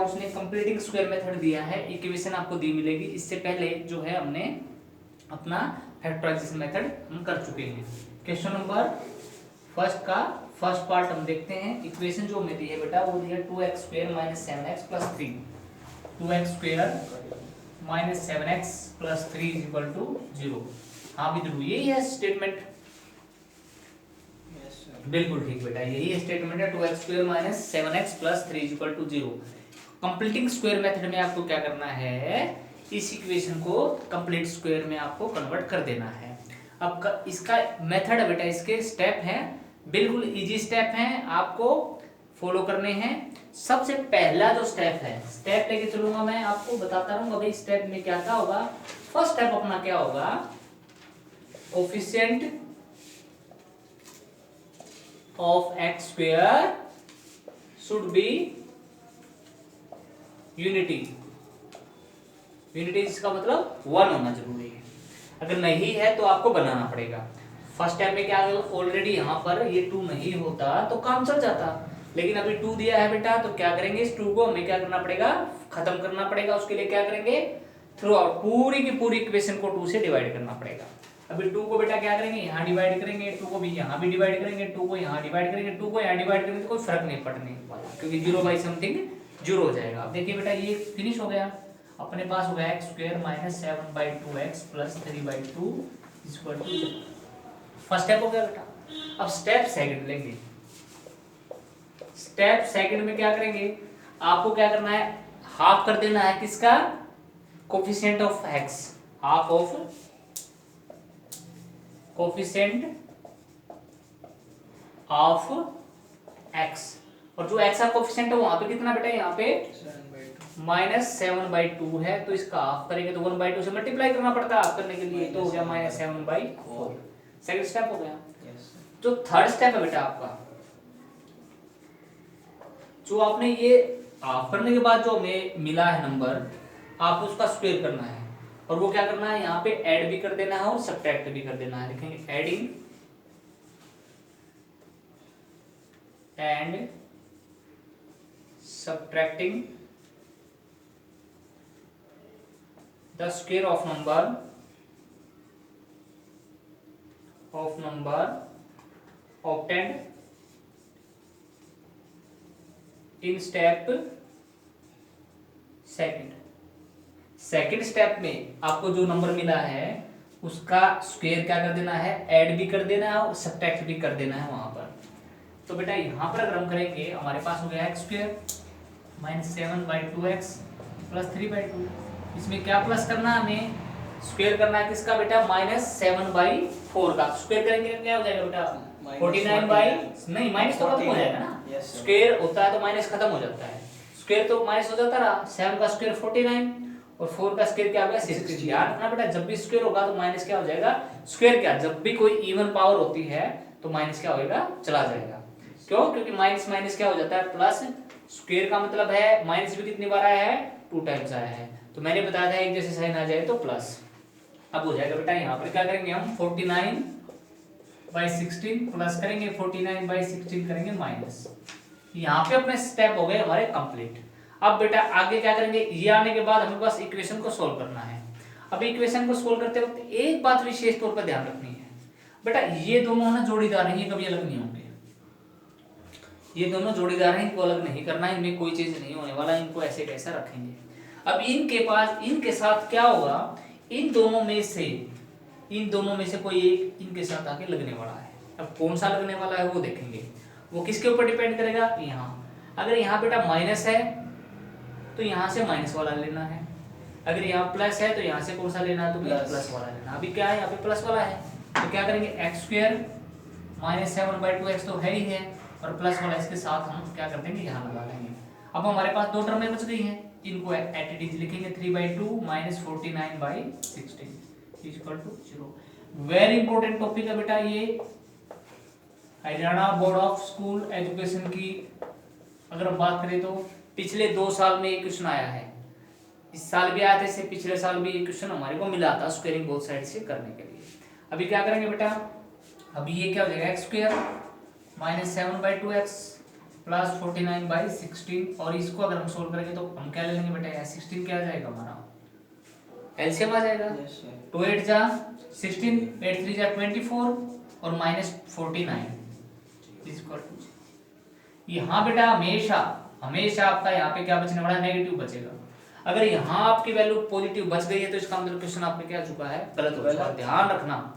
उसने completing square method दिया है, इक्वेशन आपको दी मिलेगी। इससे पहले जो है हमने अपना फैक्टराइजेशन मेथड हम कर चुके हैं। क्वेश्चन नंबर फर्स्ट का फर्स्ट पार्ट हम देखते हैं। इक्वेशन जो हमें दी है बेटा वो दी है 2x² - 7x + 3। 2x² - 7x + 3 = 0। हाँ विद्रु यही है स्टेटमेंट? बिल्कुल ठीक बेटा, यही स्टेटमेंट है। 2x² - 7x + 3 = 0। Completing square method में आपको क्या करना है, इस इक्वेशन को कंप्लीट स्क्वायर में आपको कन्वर्ट कर देना है। अब इसका मेथड है बेटा, इसके स्टेप हैं, बिल्कुल इजी स्टेप हैं, आपको फॉलो करने हैं। सबसे पहला जो स्टेप है, स्टेप लेके चलूंगा मैं, आपको बताता रहूंगा भाई स्टेप में क्या क्या होगा। फर्स्ट स्टेप अपना क्या होगा, coefficient of x² should be unity. Unity इसका मतलब 1 होना जरूरी है, अगर नहीं है तो आपको बनाना पड़ेगा। फर्स्ट स्टेप में क्या, ऑलरेडी यहाँ पर ये 2 नहीं होता तो काम चल जाता, लेकिन अभी 2 दिया है बेटा, तो क्या करेंगे, इस 2 को हमें क्या करना पड़ेगा, खत्म करना पड़ेगा। उसके लिए क्या करेंगे, थ्रू आउट पूरी की पूरी इक्वेशन को 2 से डिवाइड करना पड़ेगा। अभी 2 को बेटा क्या करेंगे, यहाँ डिवाइड करेंगे, 2 को भी यहाँ भी डिवाइड करेंगे, 2 को यहाँ डिवाइड करेंगे, 2 को यहाँ डिवाइड करेंगे, तो कोई फर्क नहीं पड़ने वाला, क्योंकि 0/समथिंग 0 हो जाएगा। अब देखिए बेटा ये फिनिश हो गया, अपने पास हो गया x² - 7/2x + 3/2 = 0। फर्स्ट स्टेप हो गया बेटा। अब स्टेप सेकंड लेंगे। स्टेप सेकंड में क्या करेंगे, आपको क्या करना है, हाफ कर देना है किसका, coefficient of x, half of coefficient of x, और जो x का कोफिशिएंट है वहां पे कितना बेटा, यहाँ पे -7/2 है, तो इसका हाफ करेंगे तो 1/2 से मल्टीप्लाई करना पड़ता है हाफ करने के लिए, तो हो गया -7/4। सेकंड स्टेप हो गया। जो थर्ड स्टेप है बेटा आपका, जो आपने ये हाफ करने के बाद जो हमें मिला है नंबर, आपको उसका स्क्वायर करना है, और वो क्या करना है, यहाँ पे ऐड भी कर देना है और सब्ट्रैक्ट भी कर देना है। लिखेंगे adding and subtracting the square of number obtained in step second. Second step में आपको जो नंबर मिला है उसका स्क्वायर क्या कर देना है, ऐड भी कर देना है और सब्ट्रैक्ट भी कर देना है वहां पर। तो बेटा यहाँ पर अगर हम करेंगे, हमारे पास हो गया x² - 7/2x + 3/2। इसमें क्या प्लस करना है, हमें स्क्वायर करना है किसका बेटा, -7/4 का। स्क्वायर करेंगे क्या हो जाएगा बेटा, 49 नहीं, माइनस तो खत्म हो जाएगा ना, स्क्वायर होता है तो माइनस खत्म हो जाता है, स्क्वायर तो माइनस हो जाता रहा। 7 का स्क्वायर 49 और 4 का स्क्वायर क्या होगा 60। ध्यान रखना बेटा, जब भी स्क्वायर होगा तो माइनस क्या हो जाएगा, स्क्वायर क्या, जब भी कोई इवन पावर होती है तो माइनस क्या होगा, चला जाएगा। क्यों, क्योंकि माइनस माइनस क्या हो जाता है प्लस। स्क्वायर का मतलब है माइनस भी कितनी बार आया है, 2 टाइम्स आया है, तो मैंने बताया था एक जैसे साइन आ जाए तो प्लस। अब हो जाएगा बेटा, यहाँ पर क्या करेंगे हम, 49/16 प्लस करेंगे, 49/16 करेंगे माइनस। यहाँ पे अपने स्टेप हो गए हमारे कंप्लीट। अब बेटा आगे क्या करेंगे, ये आने के बाद हमें बस इक्वेशन को सोल्व करना है। अब इक्वेशन को सोल्व करते वक्त एक बात विशेष तौर पर ध्यान रखनी है बेटा, ये दोनों ना जोड़ीदार हैं, ये कभी अलग नहीं होंगे। ये दोनों जोड़ीदार हैं, इनको अलग नहीं करना है, इनमें कोई चीज नहीं होने वाला, इनको ऐसे कैसा रखेंगे। अब इनके पास, इनके साथ क्या होगा, इन दोनों में से कोई एक इनके साथ आके लगने वाला है। अब कौन सा लगने वाला है वो देखेंगे, वो किसके ऊपर डिपेंड करेगा, यहाँ। अगर यहाँ बेटा माइनस है तो यहाँ से माइनस वाला लेना है, अगर यहाँ प्लस है तो यहाँ से कौन सा लेना है, तो प्लस वाला लेना। अभी क्या है, यहाँ पे प्लस वाला है, तो क्या करेंगे, x² - 7/2x तो है ही है, और प्लस वाला इसके साथ हम क्या कर देंगे, यहाँ लगा लेंगे। अब हमारे पास 2 टर्में बच गई हैं, इनको एट इट इज लिखेंगे, 3/2 - 49/16 = 0। वेरी इंपॉर्टेंट टॉपिक है बेटा ये, Haryana board of school education की अगर बात करें तो पिछले 2 साल में ये क्वेश्चन आया है, इस साल भी आया था, इससे पिछले साल भी ये क्वेश्चन हमारे को मिला था स्क्वायरिंग बोथ साइड से करने के लिए। अभी क्या करेंगे बेटा, अभी ये क्या हो जाएगा, x² - 7/2x प्लस 49/16 और इसको अगर हम सोल्व करेंगे तो हम क्या ले लेंगे बेटा, यहाँ 16 क्या आ जाएगा हमारा, एलसीएम आ जाएगा। 2 8 जा 16, 8 3 जा 24 और माइनस 49 इक्वल टू, यहाँ बेटा हमेशा आपका यहाँ पे क्या बचने वाला, नेगेटिव बचेगा। अगर यहाँ आपकी वैल्यू पॉजिटिव बच गई है तो इसका मतलब क्वेश्चन आपने क्या चुका है, गलत हो चुका है। ध्यान रखना,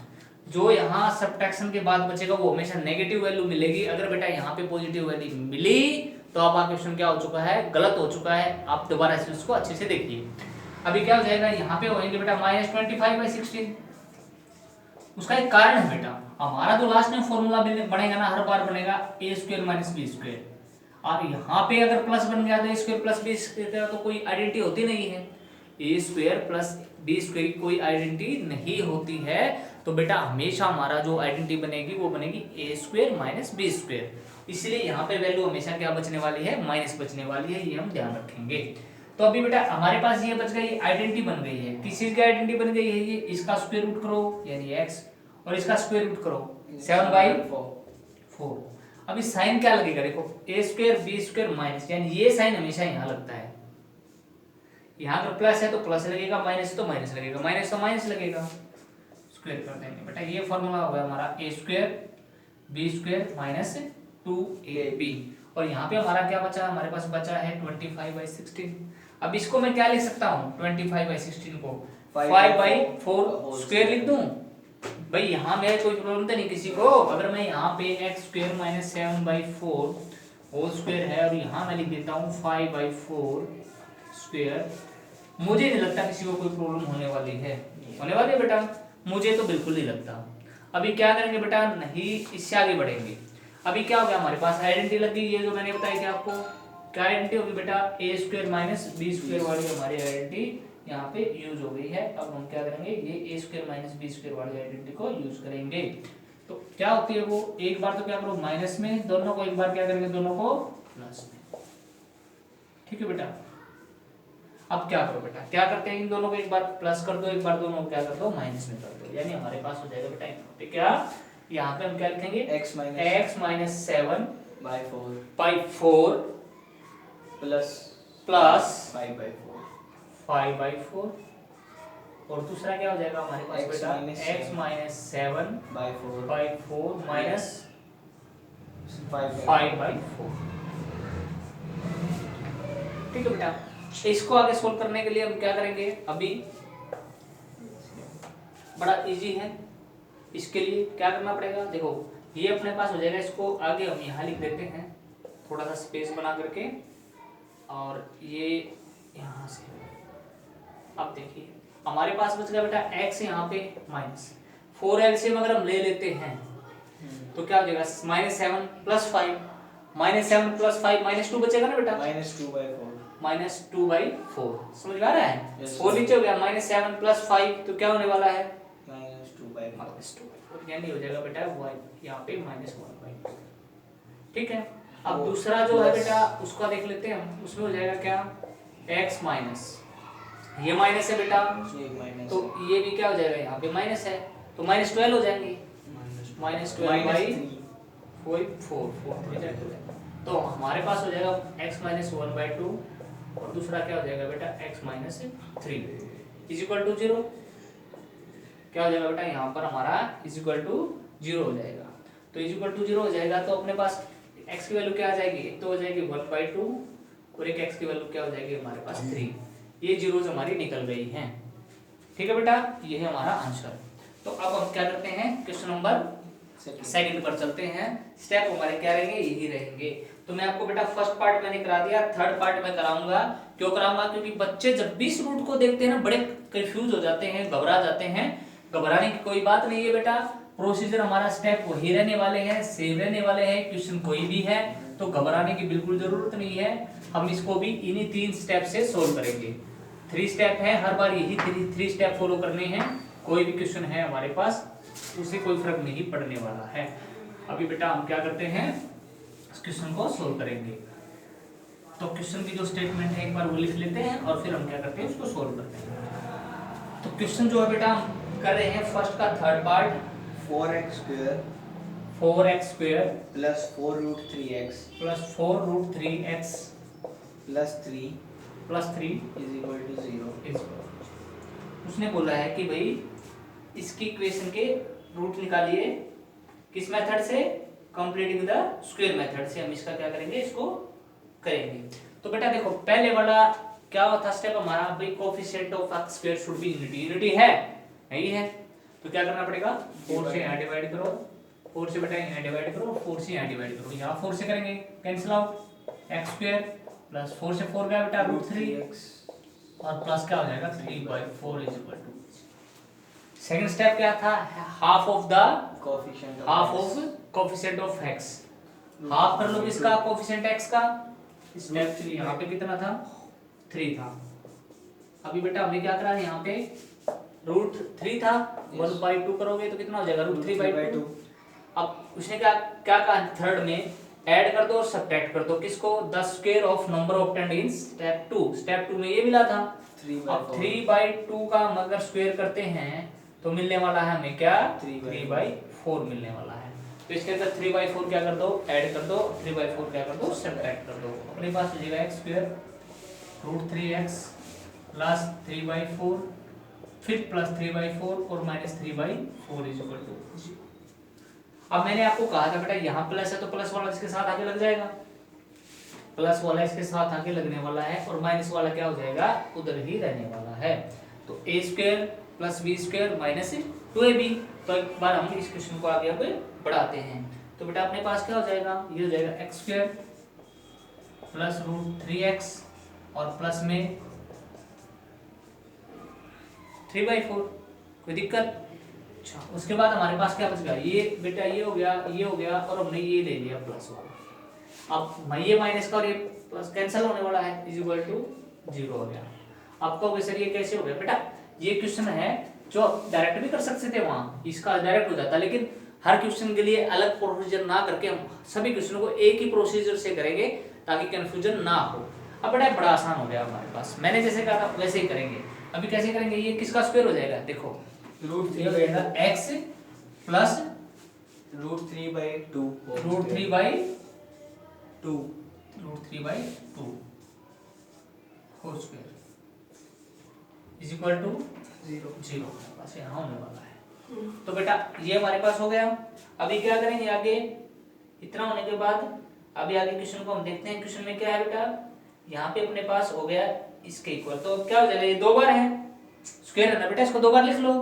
जो यहाँ सब्ट्रैक्शन के बाद बचेगा वो हमेशा नेगेटिव वैल्यू मिलेगी। अगर बेटा यहाँ पे पॉजिटिव वैल्यू मिली तो आपका क्वेश्चन क्या हो चुका है, गलत हो चुका है। आप दोबारा से उसको अच्छे से देखिए। अभी क्या हो जाएगा, यहाँ पे होंगे बेटा -25/16। उसका एक कारण है बेटा, हमारा जो लास्ट में फॉर्मूला बनेगा ना, हर बार बनेगा a² - b²। और यहाँ पे अगर प्लस बन गया तो a² + b² तो कोई आइडेंटिटी होती नहीं है। a² + b² की कोई आइडेंटिटी नहीं होती है। तो बेटा हमेशा हमारा जो आइडेंटिटी बनेगी वो बनेगी a² - b²। इसलिए यहाँ पे वैल्यू हमेशा क्या बचने वाली है, माइनस बचने वाली है। ये हम ध्यान रखेंगे। तो अभी बेटा हमारे पास ये बच गई, आइडेंटिटी बन गई है। किस चीज की आइडेंटिटी बन गई है, ये इसका स्क्वायर रूट करो यानी x और इसका स्क्वायर रूट करो 7/4। अभी साइन क्या लगेगा, देखो a² b² माइनस, यानी ये साइन हमेशा यहाँ लगता है। यहाँ अगर प्लस है तो प्लस लगेगा, माइनस है तो माइनस लगेगा, माइनस तो माइनस लगेगा। स्क्वायर कर देंगे बेटा, ये फॉर्मूला होगा हमारा a² b² - 2ab। और यहाँ पे हमारा क्या बचा, हमारे पास बचा है 25/16। अब इसको मैं क्या लिख सकता हूँ, 25/16 को 5/4 स्क्वायर लिख दूं। भाई यहाँ मेरे कोई प्रॉब्लम तो नहीं किसी को। अगर मैं यहाँ पे x² - 7/4 होल स्क्वायर है और यहाँ मैं लिख देता हूँ 5/4 स्क्वायर, मुझे नहीं लगता किसी को कोई प्रॉब्लम होने वाली है। होने वाली है बेटा, मुझे तो बिल्कुल नहीं लगता। अभी क्या करेंगे बेटा, नहीं इससे आगे बढ़ेंगे। अभी क्या हो गया, हमारे पास आइडेंटिटी लग गई, ये जो मैंने बताई थी आपको। क्या आइडेंटिटी होगी बेटा, a² - b² वाली हमारी आइडेंटिटी यहाँ पे यूज हो गई है। अब हम क्या करेंगे, ये a² - b² वाली आइडेंटिटी को यूज करेंगे। तो क्या होती है वो, एक बार तो क्या करो माइनस में दोनों को, एक बार क्या करेंगे दोनों को प्लस में। ठीक है बेटा, अब क्या करो बेटा, क्या करते हैं, इन दोनों को एक बार प्लस कर दो, एक बार दोनों को क्या कर दो माइनस में कर दो। यानी हमारे पास हो जाएगा बेटा यहाँ पे क्या, यहाँ पे हम क्या लिखेंगे x - 7/4 प्लस 5/4 और दूसरा क्या हो जाएगा हमारे पास बेटा, x - 7/4 माइनस 5/4। ठीक है बेटा, इसको आगे सोल्व करने के लिए हम क्या करेंगे, अभी बड़ा इजी है। इसके लिए क्या करना पड़ेगा, देखो ये अपने पास हो जाएगा, इसको आगे हम यहाँ लिख देते हैं थोड़ा सा स्पेस बना करके, और ये यहाँ से। अब देखिए हमारे पास बच गया बेटा x यहाँ पे माइनस 4 एलसीएम अगर हम ले लेते हैं तो क्या हो जाएगा, -7 + 5 -7 + 5 -2 बचेगा ना बेटा, -2/4 समझ में आ रहा है। 4 नीचे हो गया, -7 + 5 तो क्या होने वाला है, -2/4 यानी हो जाएगा बेटा y यहाँ पे -1/2। ठीक है, अब दूसरा जो है बेटा उसका देख लेते हैं हम, उसमें हो जाएगा क्या, x माइनस, ये माइनस है बेटा तो ये भी क्या हो जाएगा, यहाँ पे माइनस है तो -12 हो जाएंगे, -12/4 तो हमारे पास हो जाएगा x - 1/2 और दूसरा क्या हो जाएगा बेटा x - 3 = 0। क्या हो जाएगा बेटा, यहाँ पर हमारा = 0 हो जाएगा। तो = 0 हो जाएगा तो अपने पास x की वैल्यू क्या आ जाएगी, एक तो हो जाएगी 1/2 और एक x की वैल्यू क्या हो जाएगी हमारे पास 3। ये जीरोज हमारी निकल गई हैं। ठीक है बेटा, ये है हमारा आंसर। तो अब हम क्या करते हैं, क्वेश्चन नंबर सेकंड पर चलते हैं। स्टेप हमारे क्या रहेंगे, यही रहेंगे। तो मैं आपको बेटा फर्स्ट पार्ट मैंने करा दिया, थर्ड पार्ट मैं कराऊंगा। क्यों कराऊंगा, क्योंकि बच्चे जब भी इस रूट को देखते हैं ना बड़े कंफ्यूज हो जाते हैं, घबरा जाते हैं। घबराने की कोई बात नहीं है बेटा, प्रोसीजर हमारा स्टेप वही रहने वाले हैं, सेम रहने वाले हैं। क्वेश्चन कोई भी है तो घबराने की बिल्कुल जरूरत नहीं है। हम इसको भी इन्हीं 3 स्टेप से सोल्व करेंगे। 3 स्टेप है, हर बार यही 3 स्टेप फॉलो करने हैं। कोई भी क्वेश्चन है हमारे पास उससे कोई फर्क नहीं पड़ने वाला है। अभी बेटा हम क्या करते हैं, इस क्वेश्चन को सोल्व करेंगे। तो क्वेश्चन की जो स्टेटमेंट है एक बार वो लिख लेते हैं और फिर हम क्या करते हैं उसको सोल्व करते हैं। तो क्वेश्चन जो है बेटा हम कर रहे हैं फर्स्ट का third part, 4x² 4x² plus 4√3x plus 4√3x plus 3 is is equal to 0। उसने बोला है कि भाई इसकी इक्वेशन के रूट निकालिए किस मेथड से, कंप्लीटिंग द स्क्वायर मेथड से हम इसका क्या करेंगे, इसको करेंगे। तो बेटा देखो पहले वाला क्या था स्टेप हमारा, भाई coefficient of x square should be unity, unity है नहीं है, तो क्या करना पड़ेगा, 4 से यहाँ डिवाइड करो, 4 से बेटा यहाँ डिवाइड करो, 4 से यहाँ डिवाइड करो, यहाँ 4 से करेंगे cancel out x square plus 4 से 4 गया बेटा √3 और प्लस क्या हो जाएगा 3/4 is equal to. Second step क्या था, half of coefficient of x, half कर लो किसका, कोएफिशिएंट x का। स्टेप 3 यहाँ पे कितना था, 3 था। अभी बेटा हमें क्या करा है, यहाँ पे √3 था, 1/2 करोगे तो कितना हो जाएगा, √3/2। अब उसने क्या क्या कहा थर्ड में, ऐड कर दो और सब्ट्रैक्ट कर दो किसको, the square of number obtained in step 2। Step 2 में ये मिला था, अब 3/2 का हम अगर स्क्वायर करते हैं तो मिलने वाला है हमें क्या, 3/4 मिलने वाला है। तो इसके अंदर 3/4 क्या कर दो, ऐड कर दो, 3/4 क्या कर दो, सब्ट्रैक्ट कर दो। अपने पास हो जाएगा x स्क्वायर √3x प्लस 3/4 फिर प्लस 3/4 और माइनस 3/4 इज इक्वल टू। अब मैंने आपको कहा था बेटा यहाँ प्लस है तो प्लस वाला इसके साथ आगे लग जाएगा, प्लस वाला इसके साथ आगे लगने वाला है और माइनस वाला क्या हो जाएगा, उधर ही रहने वाला है। तो a² plus b² minus 2ab। तो एक बार हम इस क्वेश्चन को आगे बढ़ाते हैं। तो बेटा अपने पास क्या हो जाएगा, ये हो जाएगा x² प्लस √3x और प्लस में 3/4, कोई दिक्कत। अच्छा उसके बाद हमारे पास क्या बच गया, ये बेटा ये हो गया और हमने ये ले लिया प्लस वाला। अब ये माइनस का और ये प्लस कैंसिल होने वाला है, इज इक्वल टू 0 हो गया। आपको कहोगे सर ये कैसे हो गया, बेटा ये क्वेश्चन है जो डायरेक्ट भी कर सकते थे, वहां इसका डायरेक्ट हो जाता, लेकिन हर क्वेश्चन के लिए अलग प्रोसीजर ना करके हम सभी क्वेश्चनों को एक ही प्रोसीजर से करेंगे ताकि कंफ्यूजन ना हो। अब बेटा बड़ा आसान हो गया हमारे पास, मैंने जैसे कहा था वैसे ही करेंगे। अभी कैसे करेंगे, ये किसका स्क्वायर हो जाएगा, देखो √3 हो जाएगा x plus √3/2 whole square is equal to 0 बस यहाँ होने वाला है। तो बेटा ये हमारे पास हो गया। अभी क्या करेंगे आगे, इतना होने के बाद अभी आगे क्वेश्चन को हम देखते हैं। क्वेश्चन में क्या है बेटा, यहाँ पे अपने पास हो गया इसके इक्वल, तो क्या हो जाएगा, ये 2 बार है स्क्वायर है ना बेटा, इसको 2 बार लिख लो।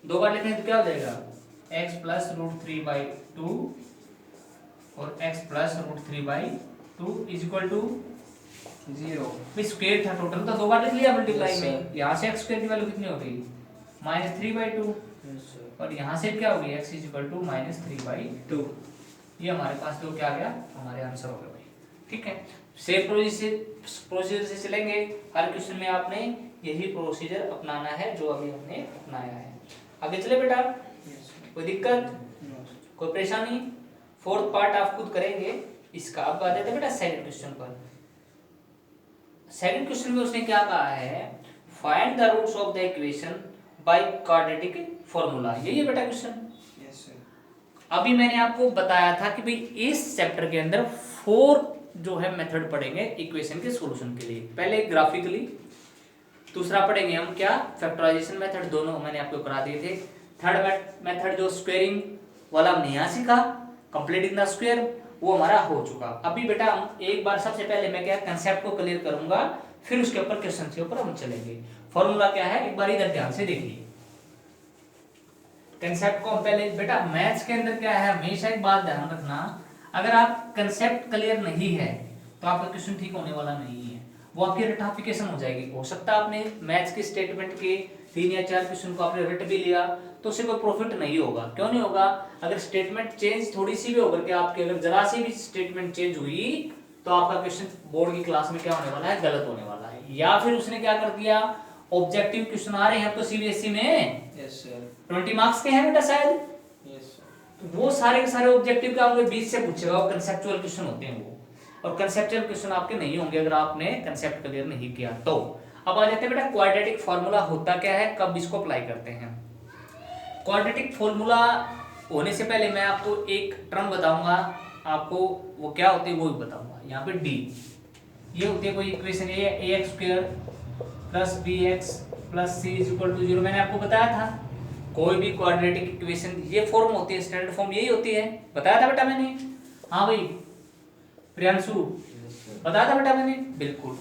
2 बार लिखेंगे तो क्या हो जाएगा, x प्लस √3/2 और x plus √3/2 is equal to 0। Square था टोटल तो 2 बार लिख लिया मल्टीप्लाई में। यहाँ से x स्क्वायर की वैल्यू कितनी हो गई, -3/2 और यहाँ से क्या हो गई, x इज इक्वल टू -3/2। ये हमारे पास तो क्या आ गया, हमारे आंसर हो गया भाई। ठीक है, सेम प्रोसीजर से चलेंगे। हर क्वेश्चन में आपने यही प्रोसीजर अपनाना है जो अभी हमने अपनाया है। आगे चले बेटा, कोई दिक्कत, कोई परेशानी। फोर्थ पार्ट आप खुद करेंगे इसका। अब आ जाते हैं बेटा सेकंड क्वेश्चन पर। सेकंड क्वेश्चन में उसने क्या कहा है, find the roots of the equation by quadratic formula. यही है बेटा क्वेश्चन। अभी मैंने आपको बताया था कि भाई इस चैप्टर के अंदर 4 जो है मेथड पढ़ेंगे इक्वेशन के सॉल्यूशन के लिए। पहले ग्राफिकली, दूसरा पढ़ेंगे हम क्या, फैक्टराइजेशन मेथड, दोनों मैंने आपको करा दिए थे। थर्ड मेथड जो स्क्वायरिंग वाला हमने यहाँ सीखा, कंप्लीटिंग द स्क्वायर, वो हमारा हो चुका। अभी बेटा हम एक बार सबसे पहले मैं क्या कंसेप्ट को क्लियर करूंगा, फिर उसके ऊपर क्वेश्चन के ऊपर हम चलेंगे। फॉर्मूला क्या है एक बार इधर ध्यान से देखिए। कंसेप्ट को हम पहले बेटा, मैथ्स के अंदर क्या है, हमेशा एक बात ध्यान रखना, अगर आप कंसेप्ट क्लियर नहीं है तो आपका क्वेश्चन ठीक होने वाला नहीं है, वो आपकी रटाफिकेशन हो जाएगी। हो सकता है आपने मैथ्स के स्टेटमेंट के 3 या 4 क्वेश्चन को आपने रट भी लिया तो उससे कोई प्रॉफिट नहीं होगा। क्यों नहीं होगा, अगर स्टेटमेंट चेंज थोड़ी सी भी होकर के आपके अगर जरा सी भी स्टेटमेंट चेंज हुई तो आपका क्वेश्चन बोर्ड की क्लास में क्या होने वाला है, गलत होने वाला है। या फिर उसने क्या कर दिया, ऑब्जेक्टिव क्वेश्चन आ रहे हैं तो सीबीएसई में 20 मार्क्स के हैं बेटा शायद, तो वो सारे के सारे ऑब्जेक्टिव के आपके 20 से पूछेगा, वो कंसेप्चुअल क्वेश्चन होते हैं वो, और कंसेप्चुअल क्वेश्चन आपके नहीं होंगे अगर आपने कंसेप्ट क्लियर नहीं किया तो। अब आ जाते हैं बेटा क्वाड्रेटिक फॉर्मूला होता क्या है, कब इसको अप्लाई करते हैं। क्वाड्रेटिक फॉर्मूला होने से पहले मैं आपको एक टर्म बताऊंगा, आपको वो क्या होती है वो भी बताऊंगा। यहाँ पे डी ये होती है कोई equation, A X square plus B X plus C is equal to 0। मैंने आपको बताया था कोई भी क्वाड्रेटिक इक्वेशन ये फॉर्म होती है, स्टैंडर्ड फॉर्म यही होती है, बताया था बेटा मैंने। हाँ भाई प्रियांशु बताया था बेटा मैंने, बिल्कुल।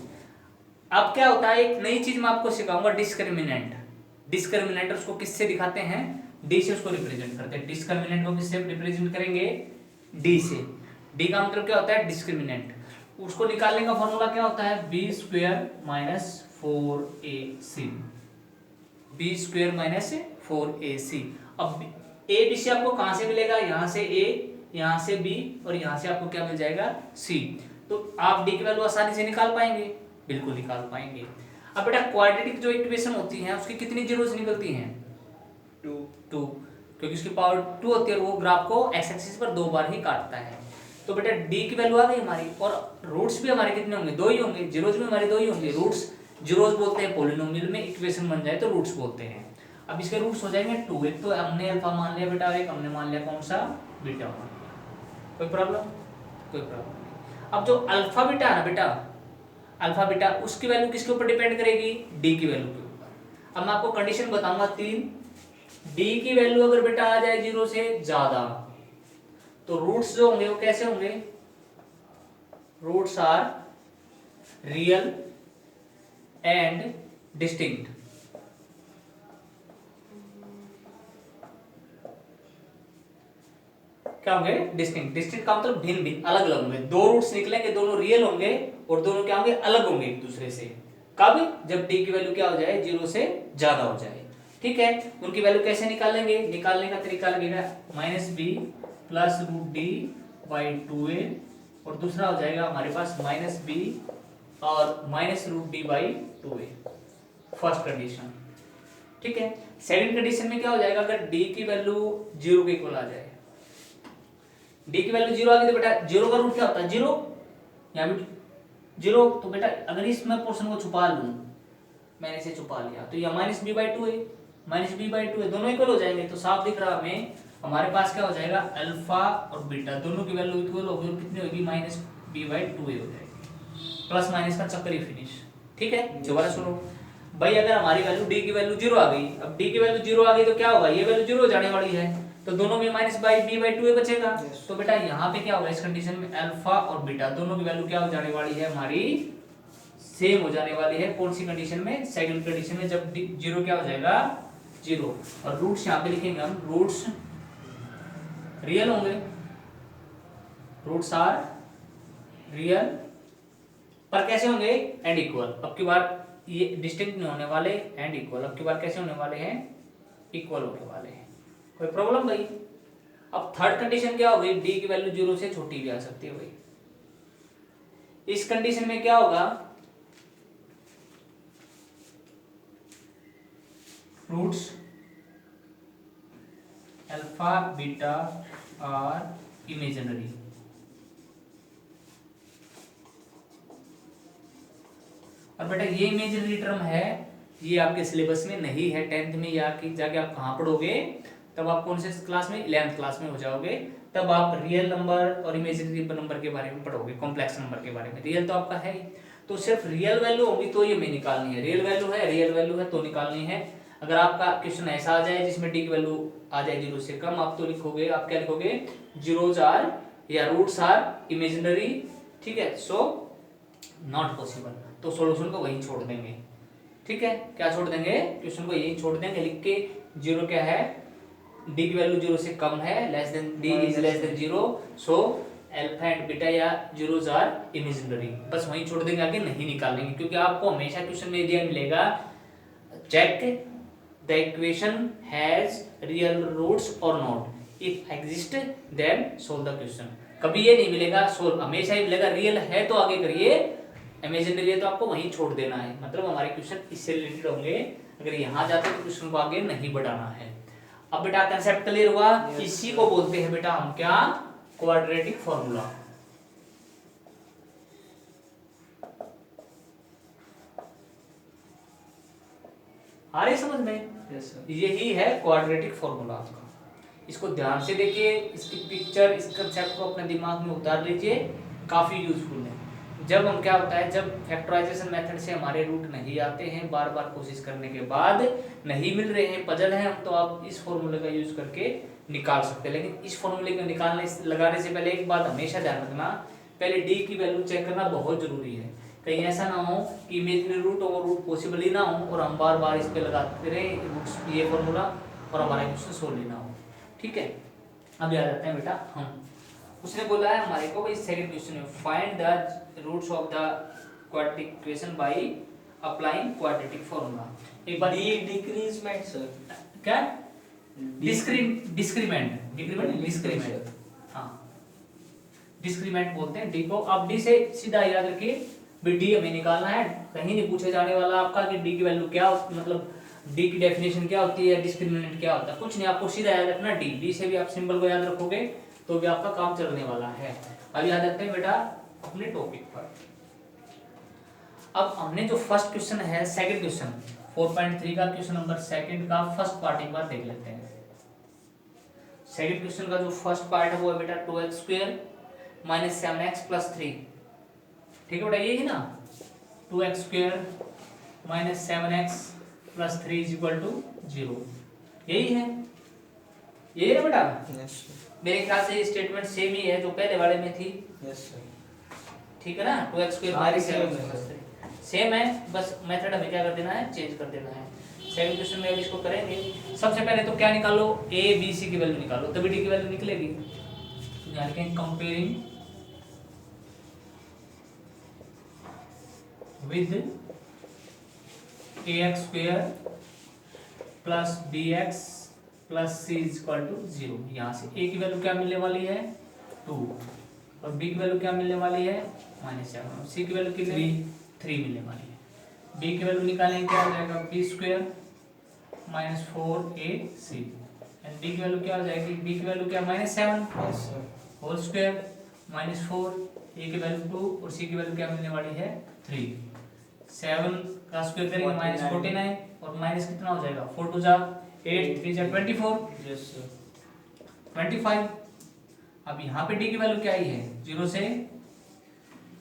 अब क्या होता है, एक नई चीज मैं आपको सिखाऊंगा, डिस्क्रिमिनेंट। डिस्क्रिमिनेंट उसको किससे दिखाते हैं, डी से उसको रिप्रेजेंट करते हैं। डिस्क्रिमिनेंट को किससे रिप्रेजेंट करेंगे, डी से। डी का मतलब क्या होता है, डिस्क्रिमिनेंट। उसको निकालने का फॉर्मूला क्या होता है, B square minus 4ac, B square minus 4ac। अब ए बी से आपको कहां से मिलेगा, यहां से ए, यहां से बी और यहां से आपको क्या मिल जाएगा, सी। तो आप डी की वैल्यू आसानी से निकाल पाएंगे, बिल्कुल निकाल पाएंगे। अब बेटा क्वाड्रेटिक जो इक्वेशन होती है उसकी कितनी जीरोस निकलती हैं, 2, क्योंकि उसकी पावर 2 होती है और वो ग्राफ को एक्स एक्सिस पर 2 बार ही काटता है। तो बेटा डी की वैल्यू आ गई हमारी, और रूट्स भी हमारे कितने होंगे, 2 ही होंगे, जीरोस भी हमारे 2 ही होंगे। रूट्स जीरोस बोलते हैं पॉलिनोमियल में, इक्वेशन बन जाए तो रूट्स बोलते हैं। अब इसके रूट्स हो जाएंगे 2, एक तो हमने अल्फा मान लिया बेटा, एक हमने मान लिया कौन सा, बीटा मान लिया। कोई प्रॉब्लम, कोई प्रॉब्लम नहीं। अब जो अल्फा बीटा है ना बेटा, अल्फा बीटा उसकी वैल्यू किसके ऊपर डिपेंड करेगी, डी की वैल्यू के ऊपर। अब मैं आपको कंडीशन बताऊंगा 3, डी की वैल्यू अगर बेटा आ जाए 0 से ज्यादा तो रूट्स जो होंगे वो कैसे होंगे, roots are real and distinct. क्या होंगे, डिस्टिंक्ट। डिस्टिंक्ट का मतलब भिन्न भिन्न, अलग अलग होंगे। 2 रूट्स निकलेंगे, दोनों रियल होंगे और दोनों क्या होंगे, अलग होंगे एक दूसरे से। कब, जब डी की वैल्यू क्या हो जाए, 0 से ज्यादा हो जाए। ठीक है, उनकी वैल्यू कैसे निकालेंगे, निकालने का तरीका लगेगा minus B plus root D by 2a, और दूसरा हो जाएगा हमारे पास माइनस बी और minus root D by 2a, first condition. ठीक है, सेकंड कंडीशन में क्या हो जाएगा, अगर डी की वैल्यू 0 के इक्वल आ जाए, डी की वैल्यू 0 आ गई तो बेटा 0 का रूट क्या होता है, 0, यहाँ भी 0। तो बेटा अगर इसमें पोर्शन को छुपा लूं, मैंने इसे छुपा लिया, तो यह माइनस बी बाई 2 है, माइनस बी बाई 2 है, दोनों इक्वल हो जाएंगे। तो साफ दिख रहा हमें, हमारे पास क्या हो जाएगा, अल्फा और बीटा दोनों की वैल्यू इक्वल होगी, और कितनी होगी, माइनस बी बाई 2 हो जाएगी। प्लस माइनस का चक्कर ही फिनिश। ठीक है, दोबारा सुनो भाई, अगर हमारी वैल्यू डी की वैल्यू 0 आ गई, अब डी की वैल्यू 0 आ गई तो क्या होगा, ये वैल्यू 0 हो जाने वाली है, तो दोनों में माइनस बाई बी बाई 2 बचेगा। तो बेटा यहाँ पे क्या होगा, इस कंडीशन में अल्फा और बीटा दोनों की वैल्यू क्या हो जाने वाली है, हमारी सेम हो जाने वाली है। कौन सी कंडीशन में, सेकंड कंडीशन में, जब 0 क्या हो जाएगा, 0। और रूट्स यहाँ पे लिखेंगे हम, रूट्स रियल होंगे, रूट्स आर रियल, पर कैसे होंगे, एंड इक्वल। अब की बार ये डिस्टिंक्ट नहीं होने वाले, एंड इक्वल। अब की बार कैसे होने वाले हैं, इक्वल होने वाले हैं। कोई प्रॉब्लम भाई। अब थर्ड कंडीशन क्या होगी, डी की वैल्यू 0 से छोटी भी आ सकती है भाई। इस कंडीशन में क्या होगा, roots alpha beta are imaginary. और बेटा ये इमेजिनरी टर्म है, ये आपके सिलेबस में नहीं है 10th में, या कि जाके आप कहाँ पढ़ोगे, तब आप कौन से क्लास में, 11th क्लास में हो जाओगे, तब आप रियल नंबर और इमेजिनरी नंबर के बारे में पढ़ोगे, कॉम्प्लेक्स नंबर के बारे में। रियल तो आपका है ही, तो सिर्फ रियल वैल्यू होगी तो ये हमें निकालनी है, रियल वैल्यू है तो निकालनी है। अगर आपका क्वेश्चन ऐसा आ जाए जिसमें डी की वैल्यू आ जाए 0 से कम, आप तो लिखोगे, आप क्या लिखोगे, जीरोस आर या रूट्स आर इमेजिनरी। ठीक है, सो नॉट पॉसिबल, तो सॉल्यूशन को वहीं छोड़ देंगे। ठीक है, क्या छोड़ देंगे, क्वेश्चन को यहीं छोड़ देंगे, लिख के 0 क्या है, डी की वैल्यू 0 से कम है, less than D is less than 0, so alpha and beta या जीरोस आर इमेजिनरी, बस वहीं छोड़ देंगे, आगे नहीं निकालेंगे। क्योंकि आपको हमेशा क्वेश्चन में दिया मिलेगा, check the equation has real roots और not, if exist then solve the question. कभी ये नहीं मिलेगा सोल्व, हमेशा ही मिलेगा रियल है तो आगे करिए, इमेजिनरी है तो आपको वहीं छोड़ देना है। मतलब हमारे क्वेश्चन इससे रिलेटेड होंगे, अगर यहाँ जाते तो क्वेश्चन को आगे नहीं बढ़ाना है। अब बेटा कंसेप्ट क्लियर हुआ, इसी को बोलते हैं बेटा हम क्या, क्वाड्रेटिक फॉर्मूला। आ रही समझ में, यस सर। यही है क्वाड्रेटिक फॉर्मूला आपका। इसको ध्यान से देखिए, इसकी पिक्चर, इस कंसेप्ट को अपने दिमाग में उतार लीजिए, काफ़ी यूजफुल है। जब हम क्या होता है, जब फैक्टराइजेशन मेथड से हमारे रूट नहीं आते हैं, बार बार कोशिश करने के बाद नहीं मिल रहे हैं, पजल है हम, तो आप इस फॉर्मूले का यूज करके निकाल सकते हैं। लेकिन इस फॉर्मूले को लगाने से पहले एक बात हमेशा ध्यान रखना, पहले डी की वैल्यू चेक करना बहुत जरूरी है। कहीं ऐसा ना हो कि इमेजिनरी रूट और रूट पॉसिबल ही ना हो और हम बार बार इस पे लगाते रहे रूट्स, ये फॉर्मूला, और हमारा क्वेश्चन सोल्व ही ना हो। ठीक है, अब याद आते हैं बेटा हम, उसने बोला है हमारे को भाई सेकंड क्वेश्चन में, find the roots of the quadratic equation by applying quadratic formula. एक बार डिक्रीजमेंट सर, क्या डिस्क्रीमेंट, हाँ डिस्क्रीमेंट बोलते हैं डी को। अब डी से सीधा याद रखिए, डी हमें निकालना है, कहीं नहीं पूछे जाने वाला आपका कि डी की वैल्यू क्या, मतलब डी की डेफिनेशन क्या होती है, डिस्क्रिमिनेंट क्या होता है, कुछ नहीं, आपको सीधा याद रखना डी। डी से भी आप सिंबल को याद रखोगे तो भी आपका काम चलने वाला है। अब याद रखते हैं बेटा अपने टॉपिक पर। अब हमने जो फर्स्ट क्वेश्चन है, सेकंड क्वेश्चन 4.3 का क्वेश्चन नंबर सेकंड का फर्स्ट पार्ट एक बार देख लेते हैं। सेकंड क्वेश्चन का जो फर्स्ट पार्ट है वो है बेटा 2x² - 7x + 3। ठीक है बेटा, ये है ना 2x² - 7x + 3 = 0, यही है, यही है बेटा। यस मेरे ख्याल से ये स्टेटमेंट सेम ही है जो पहले वाले में थी। यस सर, ठीक है ना, 2x² - 7x + 3 सेम है, बस मेथड हमें क्या कर देना है, चेंज कर देना है। सेकंड क्वेश्चन में अब इसको करेंगे। सबसे पहले तो क्या निकालो, a b c की वैल्यू निकालो, तभी d की वैल्यू निकलेगी। तो यहाँ लिखेंगे comparing with ax² + bx + c = 0। यहाँ से a की वैल्यू क्या मिलने वाली है 2, और b की वैल्यू क्या मिलने वाली है -7, और c की वैल्यू कितनी 3 मिलने वाली है। b की वैल्यू निकालेंगे, क्या हो जाएगा b² - 4ac, एंड d की वैल्यू क्या हो जाएगी, b की वैल्यू क्या -7 yes sir, whole square -4, a की वैल्यू 2 और c की वैल्यू क्या मिलने वाली है 3। 7 का स्क्वायर करेंगे -49, और माइनस कितना हो जाएगा 4 2 जा 8 3 जा 24, यस सर, 25। अब यहाँ पे d की वैल्यू क्या आई है, 0 से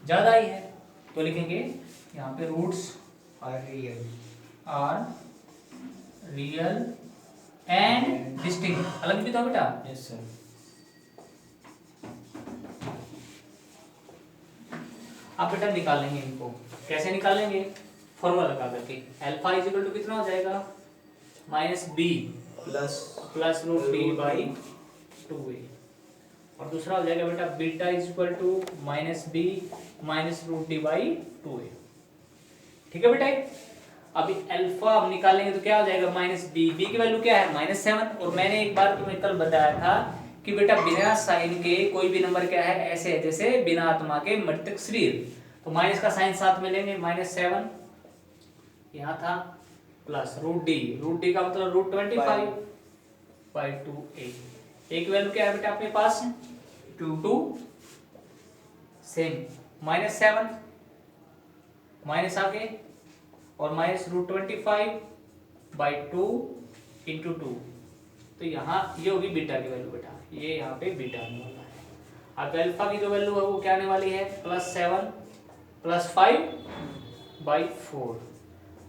ज्यादा आई है, तो लिखेंगे यहाँ पे roots are real and distinct. अलग भी था बेटा, यस सर, आप बेटा निकालेंगे इनको, कैसे निकालेंगे, फॉर्मूला लगा करके। अल्फा इक्वल टू कितना हो जाएगा -b प्लस √b/2a, और दूसरा हो जाएगा बेटा beta equal to -b -√d/2a। ठीक है बेटा, अभी अल्फा हम निकालेंगे तो क्या हो जाएगा -b, b की वैल्यू क्या है -7, और मैंने एक बार तुम्हें कल बताया था कि बेटा बिना साइन के कोई भी नंबर क्या है, ऐसे है जैसे बिना आत्मा के मृतक शरीर, तो माइनस का साइन साथ में लेंगे, -7 यहाँ था प्लस √d का मतलब √25/2a। एक वैल्यू क्या है बेटा अपने पास 2 सेम, -7 माइनस आगे और -√25/2 × 2, तो यहाँ ये होगी बीटा की वैल्यू बेटा, ये यहाँ पे बीटा आने वाला है। अब अल्फा की जो वैल्यू है वो क्या आने वाली है +7 + 5/4,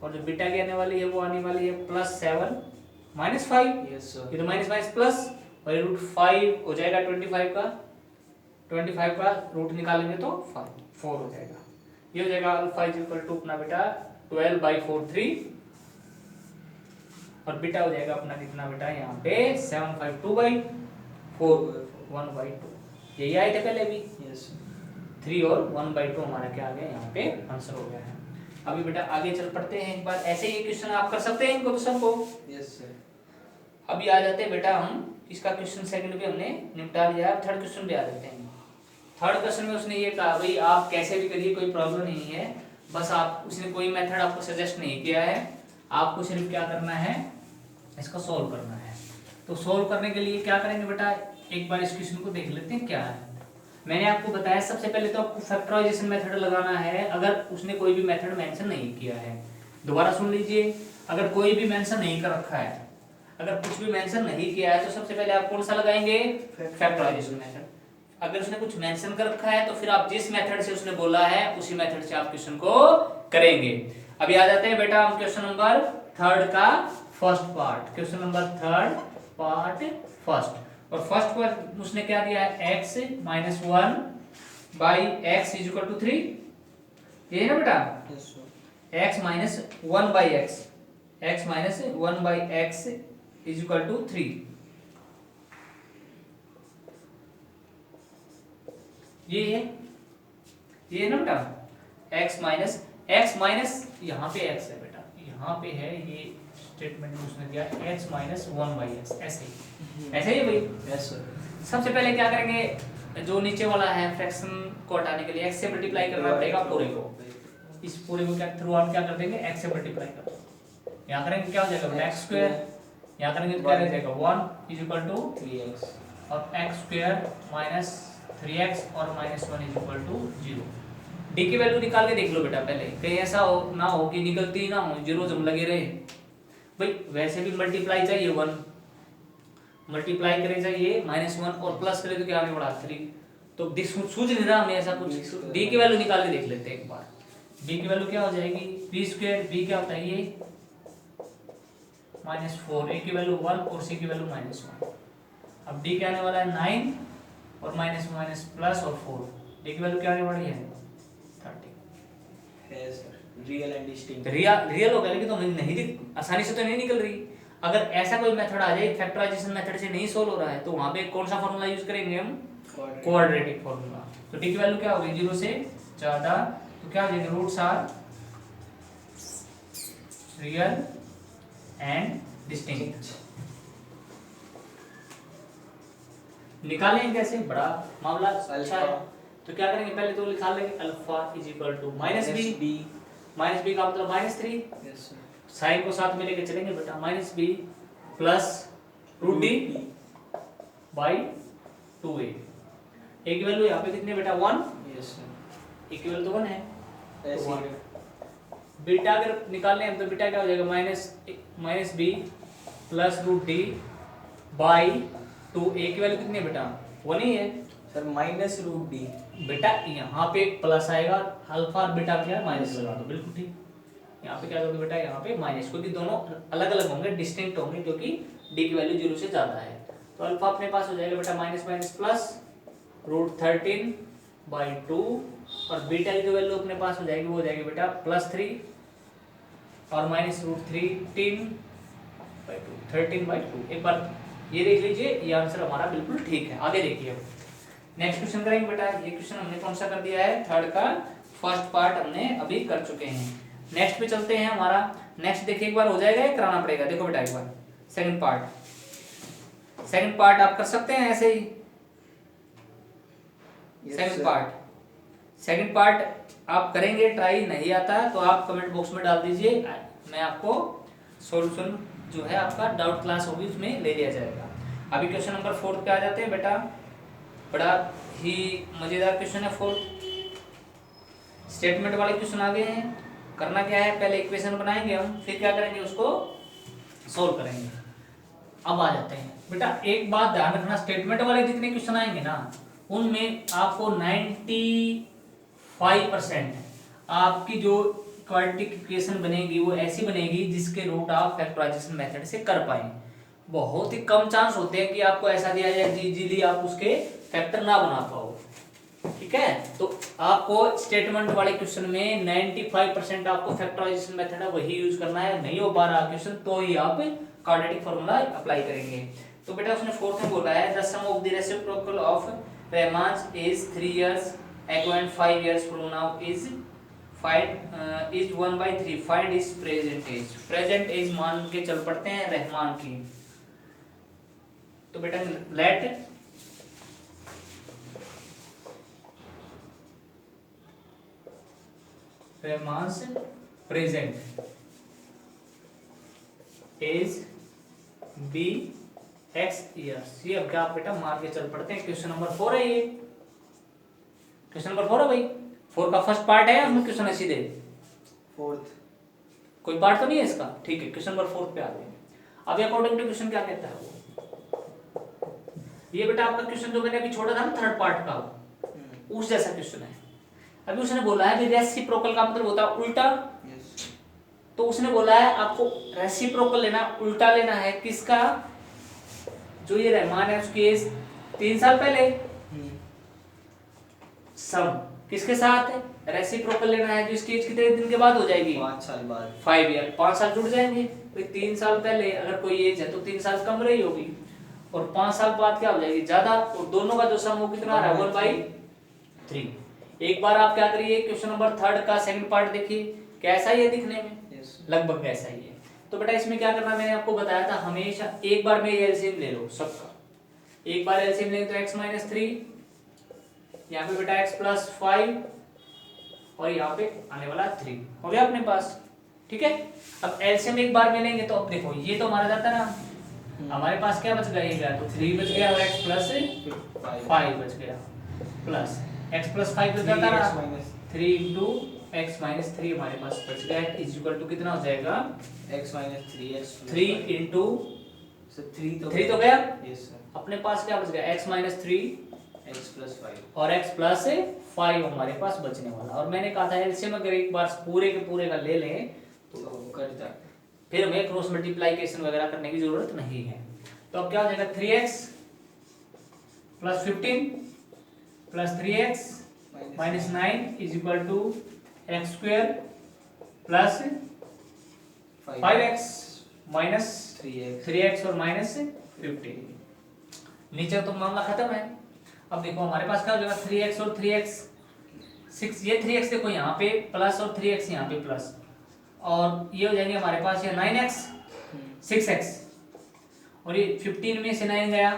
और जो बीटा की आने वाली है वो आने वाली है +7 - 5, यस सर, ये तो माइनस प्लस, और ये √5 हो जाएगा 25 का रूट निकालेंगे तो 4 हो जाएगा। ये हो जाएगा अल्फा इक्वल टू अपना बेटा 12/43, और बीटा हो जाएगा अपना कितना बेटा यहाँ पे 752/4 1/2। यही आए थे पहले भी, यस 3 और 1/2 हमारा क्या आ गया यहाँ पे आंसर हो गया है। अभी बेटा आगे चल पड़ते हैं, एक बार ऐसे ही क्वेश्चन आप कर सकते हैं इनको क्वेश्चन को। यस सर, अभी आ जाते हैं बेटा हम, इसका क्वेश्चन सेकंड भी हमने निपटा लिया है, थर्ड क्वेश्चन पे आ जाते हैं। थर्ड क्वेश्चन में उसने ये कहा भाई आप कैसे भी करिए कोई प्रॉब्लम नहीं है, बस आप, उसने कोई मेथड आपको सजेस्ट नहीं किया है, आपको सिर्फ क्या करना है इसको सोल्व करना है। तो सोल्व करने के लिए क्या करेंगे बेटा, एक बार इस क्वेश्चन को देख लेते हैं क्या है। मैंने आपको बताया सबसे पहले तो आपको फैक्टराइजेशन मेथड लगाना है, अगर उसने कोई भी मेथड मेंशन नहीं किया है। दोबारा सुन लीजिए, अगर कोई भी मेंशन नहीं कर रखा है, अगर कुछ भी मेंशन नहीं किया है तो सबसे पहले आप कौन सा लगाएंगे, फैक्टराइजेशन मेथड। अगर उसने कुछ मेंशन कर रखा है तो फिर आप जिस मेथड से उसने बोला है उसी मेथड से आप क्वेश्चन को करेंगे। अभी आ जाते हैं बेटा हम क्वेश्चन नंबर 3 का first part, question number 3 part first. और फर्स्ट पर उसने क्या दिया है, x minus 1 by X is equal to 3, ये है ना बेटा, Yes, sir. x minus 1 by X, x minus 1 by X is equal to 3। ये है ना बेटा, x माइनस यहाँ पे x है बेटा, यहाँ पे है ये स्टेटमेंट में उसने दिया x माइनस 1 बाई एक्स, ऐसे ही है भाई। Yes, sir. सबसे पहले क्या करेंगे, जो नीचे वाला है फ्रैक्शन को हटाने के लिए x से मल्टीप्लाई करना पड़ेगा पूरे को, इस पूरे को क्या थ्रू आउट क्या कर देंगे, x से मल्टीप्लाई कर देंगे। यहाँ करेंगे क्या हो जाएगा बेटा, x स्क्वायर, यहाँ करेंगे तो क्या रह जाएगा 1 इज इक्वल टू 3x. और x स्क्वायर माइनस 3x और minus 1 is equal to 0। D की वैल्यू निकाल के देख लो बेटा पहले, कहीं ऐसा हो ना हो कि निकलती ना हो, जीरो जम लगे रहे भाई। वैसे भी मल्टीप्लाई चाहिए 1, मल्टीप्लाई करे चाहिए -1 और प्लस करे तो क्या आने वाला 3। तो सूझ नहीं रहा हमें ऐसा कुछ, डी की वैल्यू निकाल के देख लेते हैं एक बार। डी की वैल्यू क्या हो जाएगी, बी स्क्वायर, बी क्या होता है ये -4, ए की वैल्यू 1 और सी की वैल्यू -1। अब डी क्या आने वाला है 9 और माइनस माइनस प्लस और 4, डी की वैल्यू क्या आने वाली है 30। Yes, sir. Real and distinct. Real होगा लेकिन तो नहीं आसानी से तो नहीं निकल रही। अगर ऐसा कोई मेथड आ जाए फैक्टराइजेशन मेथड से नहीं सोल्व हो रहा है तो वहां पे कौन सा फॉर्मूला यूज करेंगे हम, क्वाड्रेटिक फॉर्मूला। तो डी की वैल्यू क्या होगी 0 से ज्यादा, तो क्या हो जाएगा roots are real and distinct. निकालेंगे कैसे, बड़ा मामला अच्छा है। तो क्या करेंगे, पहले तो निकाल लेंगे alpha is equal to minus B, minus B का मतलब -3, Yes, sir. साइन को साथ में लेके चलेंगे बेटा, -b plus root D by 2a। A की वैल्यू यहाँ पे कितनी है बेटा 1, Yes, sir. ए की वैल्यू तो 1 है। Yes, तो sir. बीटा अगर निकालने हैं तो बीटा क्या हो जाएगा minus B plus root D by 2, A की वैल्यू कितनी है बेटा 1 ही है Sir, minus root d. बेटा। यहाँ पे प्लस आएगा, अल्फा और बीटा क्या है माइनस लगा दो, बिल्कुल ठीक। यहाँ पे क्या करोगे बेटा, यहाँ पे माइनस, क्योंकि दोनों अलग अलग होंगे, डिस्टिंक्ट होंगे, क्योंकि डी की वैल्यू 0 से ज्यादा है। तो अल्फा अपने पास हो जाएगा बेटा minus minus plus root 13 by 2 और बीटा की जो वैल्यू अपने पास हो जाएगी वो हो जाएगी बेटा +3 और माइनस रूट 13 बाई 2, 13 बाई 2। एक बार ये देख लीजिए, ये आंसर हमारा बिल्कुल ठीक है। आगे देखिए अब नेक्स्ट क्वेश्चन करेंगे बेटा। ये क्वेश्चन हमने कौन सा कर दिया है, 3 का फर्स्ट पार्ट हमने अभी कर चुके हैं। नेक्स्ट पे चलते हैं हमारा। नेक्स्ट देखिए एक बार हो जाएगा या कराना पड़ेगा, देखो बेटा एक बार सेकंड पार्ट आप कर सकते हैं ऐसे ही। सेकंड पार्ट आप करेंगे, ट्राई नहीं आता तो आप कमेंट बॉक्स में डाल दीजिए, मैं आपको सॉल्यूशन जो है आपका डाउट क्लास होगी उसमें ले लिया जाएगा। अभी क्वेश्चन नंबर 4 पे आ जाते हैं बेटा। बड़ा ही मजेदार क्वेश्चन है 4, स्टेटमेंट वाले क्वेश्चन आ गए हैं। करना क्या है, पहले इक्वेशन बनाएंगे हम, फिर क्या करेंगे उसको सोल्व करेंगे। अब आ जाते हैं बेटा, एक बात ध्यान रखना, स्टेटमेंट वाले जितने क्वेश्चन आएंगे ना उनमें आपको 95% आपकी जो क्वाड्रेटिक इक्वेशन बनेगी वो ऐसी बनेगी जिसके रूट आप फैक्टराइजेशन मेथड से कर पाए। बहुत ही कम चांस होते हैं कि आपको ऐसा दिया जाए इजीली आप उसके फैक्टर ना बना पाओ, ठीक है। तो आपको स्टेटमेंट वाले क्वेश्चन में 95% आपको फैक्टराइजेशन मेथड है वही यूज करना है। नहीं हो पा रहा क्वेश्चन तो ही आप क्वाड्रेटिक फार्मूला अप्लाई करेंगे। तो बेटा उसने फोर्थ में बोला है, the sum of the reciprocal of Rahman's is 3 years ago and 5 years from now is 1/3, find his present age. Present age मान के चल पड़ते हैं रहमान की। तो बेटा let Rahman's present age be x years। ये अब क्या बेटा मान के चल पड़ते हैं। क्वेश्चन नंबर 4 है ये, क्वेश्चन नंबर 4 है भाई। 4 का फर्स्ट पार्ट है, उसमें क्वेश्चन सीधे फोर्थ। कोई पार्ट तो नहीं है इसका, ठीक है। क्वेश्चन नंबर 4 पे आते हैं। अब अकॉर्डिंग टू क्वेश्चन क्या कहता है वो, ये बेटा आपका क्वेश्चन जो मैंने अभी छोड़ा था ना थर्ड पार्ट का, उस जैसा क्वेश्चन है। अभी उसने बोला है कि रेसिप्रोकल का मतलब होता है उल्टा, तो उसने बोला है आपको रेसिप्रोकल लेना, उल्टा लेना है किसका, जो ये रहमान है उसकी एज 3 साल पहले, सब किसके साथ है रेसिप्रोकल लेना है, जो इसकी एज कितने दिन के बाद हो जाएगी, 5 साल बाद, 5 ईयर, 5 साल जुड़ जाएंगे। भाई 3 साल पहले अगर कोई एज है तो 3 साल कम रही होगी, और 5 साल बाद क्या हो जाएगी ज्यादा, और दोनों का जो सम वो कितना आ रहा है 1/3। एक बार आप क्या करिए क्वेश्चन नंबर थर्ड का सेकंड पार्ट देखिए, कैसा ही है दिखने में, लगभग कैसा ही है। तो बेटा इसमें क्या करना मैंने आपको बताया था, हमेशा एक बार में एलसीएम ले लो सबका, एक बार एलसीएम लेंगे तो x - 3, यहाँ पे बेटा x + 5 और यहाँ पे आने वाला 3 हो गया अपने पास, ठीक है। अब एलसीएम एक बार में लेंगे तो अब देखो ये तो हमारा जाता ना, हमारे पास क्या बच गया, ये गया तो 3 बच गया और x + 5 बच गया, प्लस x + 5 बच जाता ना 3 × x - 3 हमारे पास बच गया इज इक्वल टू कितना हो जाएगा x - 3 3 × सर 3 तो गया, यस सर, अपने पास क्या बच गया x - 3 x + 5 और x + 5 हमारे पास बचने वाला। और मैंने कहा था एलसीएम अगर एक बार पूरे के पूरे का ले लें तो कट जाता, फिर हमें क्रॉस मल्टीप्लिकेशन वगैरह करने की जरूरत नहीं है। तो अब क्या हो जाएगा 3x + 15 + 3x - 9 is equal to x² + 5x minus 3x और माइनस 15, नीचे तो मामला खत्म है। अब देखो हमारे पास क्या हो जाएगा 3x और 3x 6, ये 3x देखो यहाँ पे प्लस और 3x यहाँ पे प्लस, और ये हो जाएंगे हमारे पास ये 9x 6x, और ये 15 में से 9 गया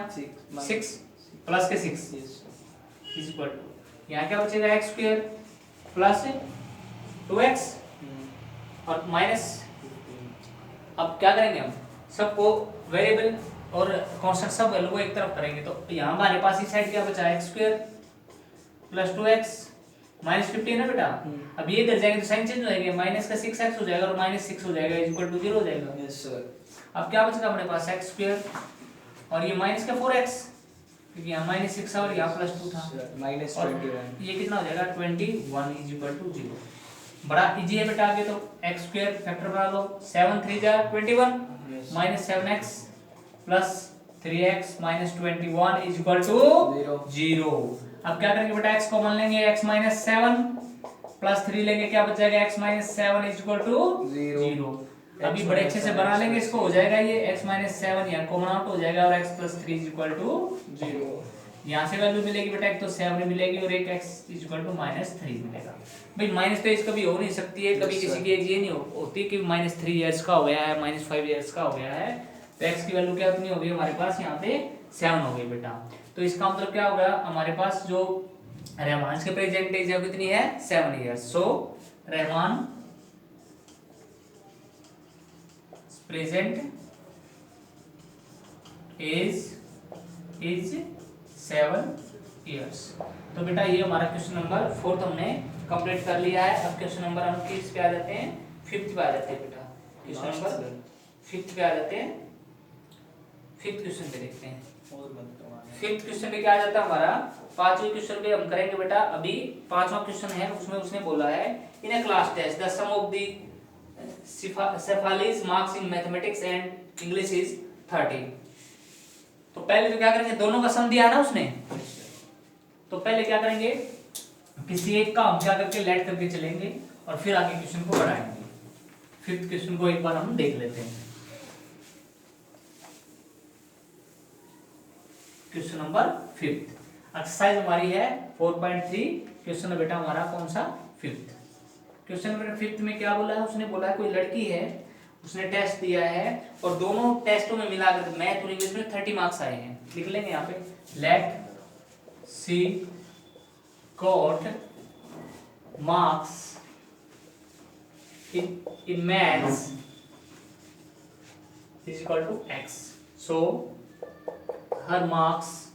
6 प्लस के 6 इज इक्वल टू यहाँ क्या बचेगा x² + 2x और माइनस, अब क्या करेंगे हम सबको वेरिएबल और कांस्टेंट सब वैल्यू को एक तरफ करेंगे, तो यहाँ हमारे पास इस साइड क्या बचा है x² + 2x - 15 है बेटा। अब ये इधर जाएंगे तो साइन चेंज हो जाएंगे, माइनस का 6x हो जाएगा और -6 हो जाएगा इज इक्वल टू 0 हो जाएगा। यस सर, अब क्या बचेगा अपने पास x² और ये माइनस का 4x, क्योंकि यहाँ -6 और यहाँ +2 था, और -21 ये कितना हो जाएगा 21 इज इक्वल टू 0। बड़ा इजी है बेटा, आगे तो x² फैक्टर बना लो, 7 3 जा 21 -7x + 3x - 21 is equal to 0। अब क्या करेंगे बेटा x कॉमन लेंगे, x - 7 + 3 लेंगे, क्या बच जाएगा x - 7 इज इक्वल टू 0। अभी बड़े अच्छे से बना लेंगे इसको, हो जाएगा ये x - 7 यहाँ कॉमन आउट हो जाएगा और x + 3 इज इक्वल टू 0। यहाँ से वैल्यू मिलेगी बेटा, एक तो 7 मिलेगी और एक x इज इक्वल टू -3 मिलेगा। भाई माइनस तो एज कभी हो नहीं सकती है, कभी किसी की एज ये नहीं होती कि -3 इयर्स का हो गया है, -5 इयर्स का हो गया है, तो x की वैल्यू क्या कितनी हो गई हमारे पास यहाँ पे 7 हो गई बेटा। तो इसका मतलब क्या होगा, हमारे पास जो रहमान की प्रेजेंट एज है कितनी है 7 years. So Rahman present age is 7 years. तो बेटा ये हमारा क्वेश्चन नंबर 4 हमने कंप्लीट कर लिया है। अब क्वेश्चन नंबर हम किस पे आ जाते हैं, 5th पे आ जाते हैं बेटा। क्वेश्चन नंबर 5th पे आ जाते हैं, 5th क्वेश्चन पे देखते हैं। 5th क्वेश्चन पे क्या आ जाता है हमारा, 5वें क्वेश्चन पे हम करेंगे बेटा। अभी 5वां क्वेश्चन है, उसमें उसने बोला है in a class test the sum of the Cephali's marks in mathematics and English is 30। तो पहले तो क्या करेंगे, दोनों का सम दिया है ना उसने, तो पहले क्या करेंगे किसी एक का हम क्या करके लेट करके चलेंगे और फिर आगे क्वेश्चन को बढ़ाएंगे। 5th क्वेश्चन को एक बार हम देख लेते हैं। क्वेश्चन नंबर 5th एक्सरसाइज हमारी है 4.3। क्वेश्चन बेटा हमारा कौन सा 5th। क्वेश्चन नंबर 5th में क्या बोला है, उसने बोला है कोई लड़की है, उसने टेस्ट दिया है और दोनों टेस्टों में मिलाकर मैथ और इंग्लिश में 30 मार्क्स आए हैं। लिख लेंगे यहाँ पे, let see got marks in maths is equal to x. So her marks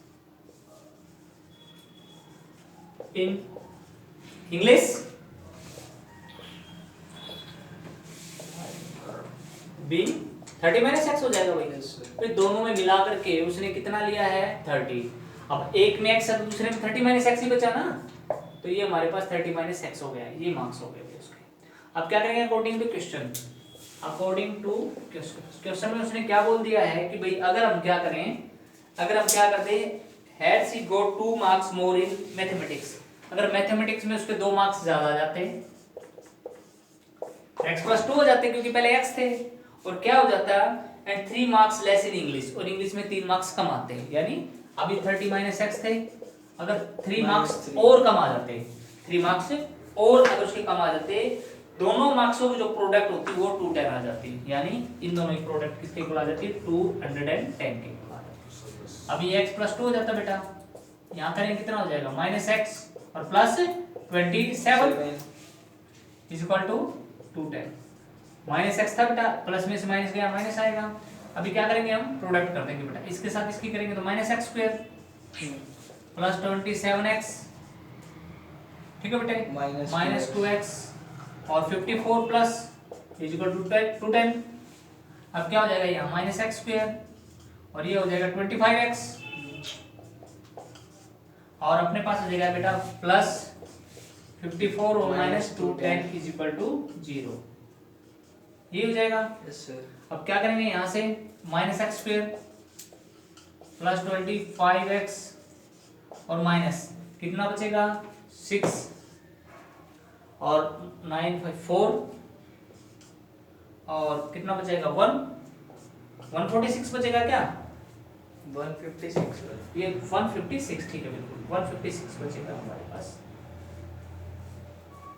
in English be 30 minus x हो जाएगा भाई। Yes, sir. फिर दोनों में मिला करके उसने कितना लिया है 30। अब एक में एक्स है तो दूसरे में 30 माइनस एक्स ही बचा ना, तो ये हमारे पास 30 माइनस एक्स हो गया, ये मार्क्स हो गए उसके। अब क्या करेंगे according to question, according to question में उसने क्या बोल दिया है कि भाई अगर हम क्या करते had she got 2 marks more in mathematics, अगर मैथमेटिक्स में उसके 2 मार्क्स ज्यादा आ जाते x + 2 हो जाते क्योंकि पहले x थे, और क्या हो जाता and 3 marks less in English, और इंग्लिश में 3 मार्क्स कम आते हैं, यानी अभी 30 माइनस एक्स थे, अगर 3 मार्क्स और कम आ जाते, 3 मार्क्स और अगर उसके कम आ जाते, दोनों मार्क्सों की जो प्रोडक्ट होती वो 210 आ जाती, यानी इन दोनों की प्रोडक्ट किसके इक्वल आ जाती है 210 के इक्वल आ जाती। अब ये x + 2 हो जाता बेटा, यहाँ करेंगे कितना हो जाएगा -x और plus 27 is equal to 210। -x था बेटा, प्लस में से माइनस गया माइनस आएगा। अभी क्या करेंगे हम प्रोडक्ट कर देंगे बेटा, इसके साथ इसकी करेंगे तो -x² प्लस 27x, ठीक है बेटे, -2x और 54 प्लस इज इक्वल टू 210। अब क्या हो जाएगा यहाँ -x² और ये हो जाएगा 25x, और अपने पास हो जाएगा बेटा प्लस 54 और -210 इज इक्वल टू 0, ये हो जाएगा। Yes sir. अब क्या करेंगे यहाँ से -x² प्लस 25x और माइनस कितना बचेगा 6 और 9 4 और कितना बचेगा 146 बचेगा क्या 156 ये 156, ठीक है बिल्कुल 156 बचेगा हमारे पास,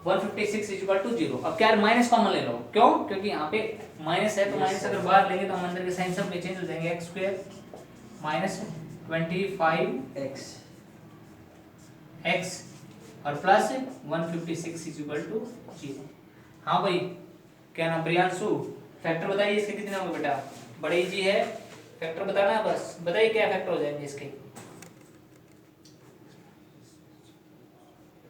156 इज इक्वल टू 0। अब क्या माइनस कॉमन ले लो, क्यों, क्योंकि यहाँ पे माइनस है तो माइनस अगर बाहर लेंगे तो हम अंदर के साइन सब में चेंज हो जाएंगे, x² माइनस 25x और प्लस 156 इज इक्वल टू 0। हाँ भाई क्या नाम प्रियांशु, फैक्टर बताइए इसके कितने होंगे बेटा, बड़े इजी है, फैक्टर बताना है बस, बताइए क्या फैक्टर हो जाएंगे इसके,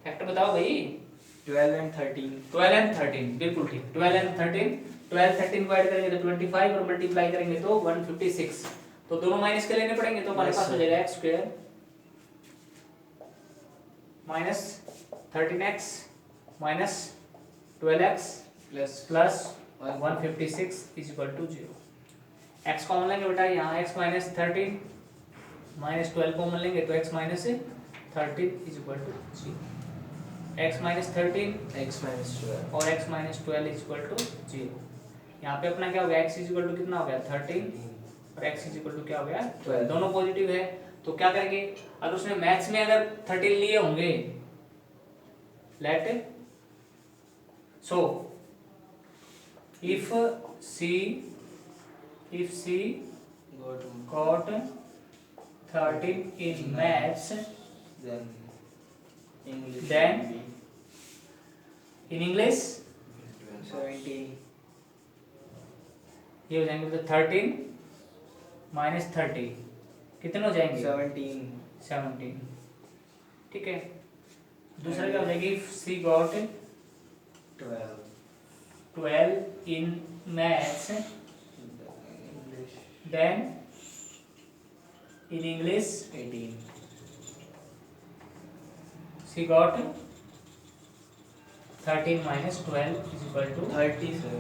फैक्टर बताओ भाई। 12 and 13 12 and 13 बिल्कुल ठीक, 12 and 13, 12 13 डिवाइड करेंगे तो 25 और मल्टीप्लाई करेंगे तो 156, तो दोनों माइनस के लेने पड़ेंगे, तो हमारे पास हो जाएगा x² minus 13x minus 12x plus 156 is equal to 0। x common लेंगे बेटा, यहाँ x माइनस 13 माइनस 12 कॉमन लेंगे तो x minus 13 is equal to 0, x minus 13 x minus 12 और x minus 12 is equal to 0। यहाँ पे अपना क्या हो गया x इज इक्वल टू कितना हो गया 13 और x इज इक्वल टू क्या हो गया 12, दोनों पॉजिटिव है, तो क्या करेंगे अगर उसने मैथ्स में अगर 13 लिए होंगे, let so if she got 13 in maths, then English Then? will be in English 17 ये हो जाएंगे तो 13 माइनस 30 कितने हो जाएंगे 17, ठीक है। दूसरा क्या हो जाएगी she got 12 in maths, then in English 18 she got 13 minus 12 is equal to 30 sir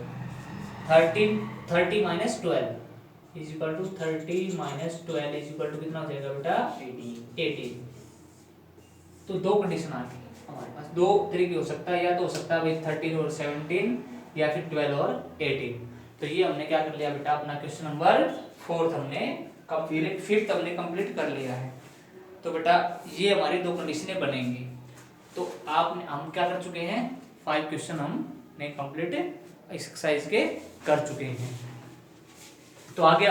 30 minus 12 is equal to 30 minus 12 is equal to कितना हो जाएगा बेटा 18। तो दो कंडीशन आ गई हमारे पास, दो तरीके हो सकता है, या तो हो सकता है भाई 13 और 17 या फिर 12 और 18। तो ये हमने क्या कर लिया बेटा, अपना क्वेश्चन नंबर 4 हमने कंप्लीट, 5th हमने कंप्लीट कर लिया है। तो बेटा ये हमारी दो कंडीशनें बनेंगी, तो आपने हम क्या कर चुके हैं 5 क्वेश्चन हमने कंप्लीट एक्सरसाइज के कर चुके हैं। तो आगे